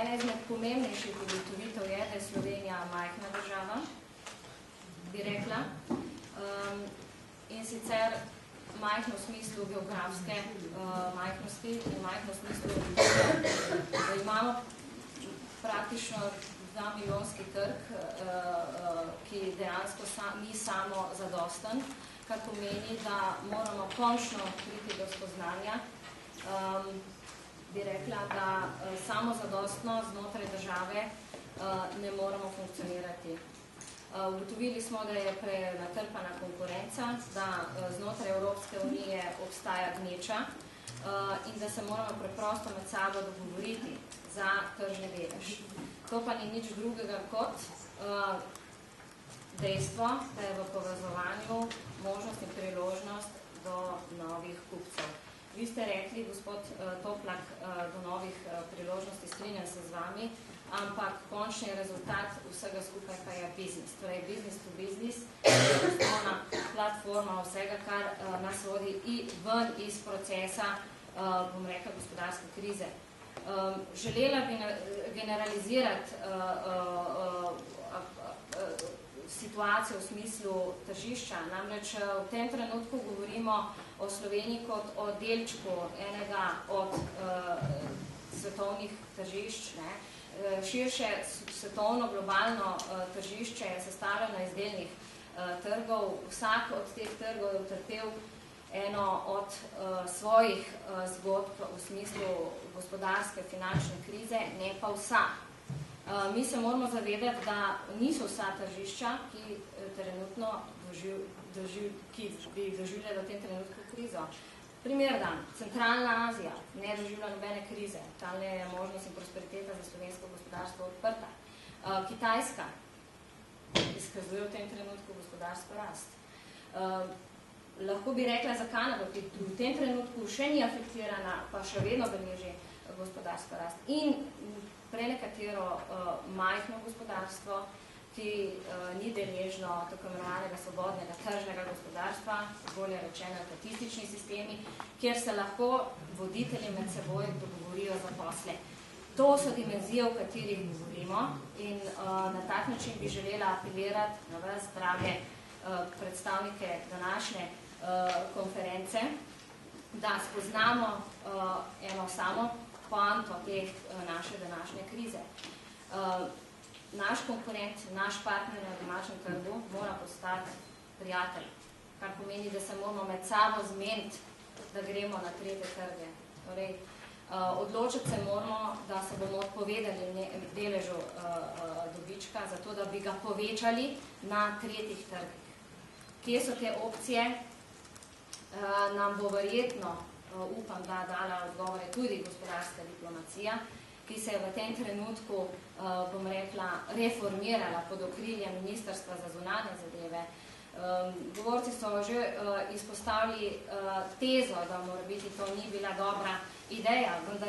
ena izmed pomembnejših ugotovitev je, da je Slovenija majhna država, bi rekla, in sicer majhno v smislu geografske majhnosti in majhno v smislu, da imamo praktično 2 milijonski trg, ki dejansko ni samo zadosten, kar pomeni, da moramo končno priti do spoznanja, bi rekla, da samo zadostno znotraj države ne moramo funkcionirati. Ugotovili smo, da je prenatrpana konkurenca, da znotraj Evropske unije obstaja gneča in da se moramo preprosto med sabo dogovoriti za tržni delež. To pa ni nič drugega kot dejstvo, da je v povezovanju možnost in priložnost do novih kupcev. Vi ste rekli, gospod Toplak, do novih priložnosti, strinjam se z vami, ampak končni rezultat vsega skupaj pa je biznis. Torej, business to business, osnovna platforma vsega, kar nas vodi ven iz procesa, bom rekla, gospodarske krize. Želela bi generalizirati situacijo v smislu tržišča. Namreč v tem trenutku govorimo o Sloveniji kot o delčku enega od svetovnih tržišč. Širše svetovno, globalno tržišče je sestavljeno iz delnih trgov. Vsak od teh trgov je utrpel eno od svojih zgodb v smislu gospodarske, finančne krize, ne pa vsa. Mi se moramo zavedati, da niso vsa tržišča, ki bi doživljali v tem trenutku krizo. Primer dan, Centralna Azija ne doživlja nobene krize, tam je možnost in prosperiteta za slovensko gospodarstvo odprta. Kitajska izkazuje v tem trenutku gospodarsko rast. Lahko bi rekla za Kanado, ki v tem trenutku še ni afektirana, pa še vedno beleži gospodarsko rast. In prenekatero majhno gospodarstvo, ki ni deležno tako imenovanega svobodnega tržnega gospodarstva, bolje rečeno statistični sistemi, kjer se lahko voditelji med seboj dogovorijo za posle. To so dimenzije, o katerih govorimo, in na tak način bi želela apelirati na vas, drage predstavnike današnje konference, da spoznamo eno samo poanto te naše današnje krize. Naš konkurent, naš partner na domačem trgu mora postati prijatelj, kar pomeni, da se moramo med sabo zmeniti, da gremo na tretje trge. Torej, odločiti se moramo, da se bomo odpovedali deležu dobička, zato da bi ga povečali na tretjih trgih. Kje so te opcije? Nam bo verjetno, upam, da dala odgovore tudi gospodarska diplomacija, ki se je v tem trenutku, bom rekla, reformirala pod okriljem Ministrstva za zunanje zadeve. Govorci so že izpostavili tezo, da morebiti to ni bila dobra ideja, vendar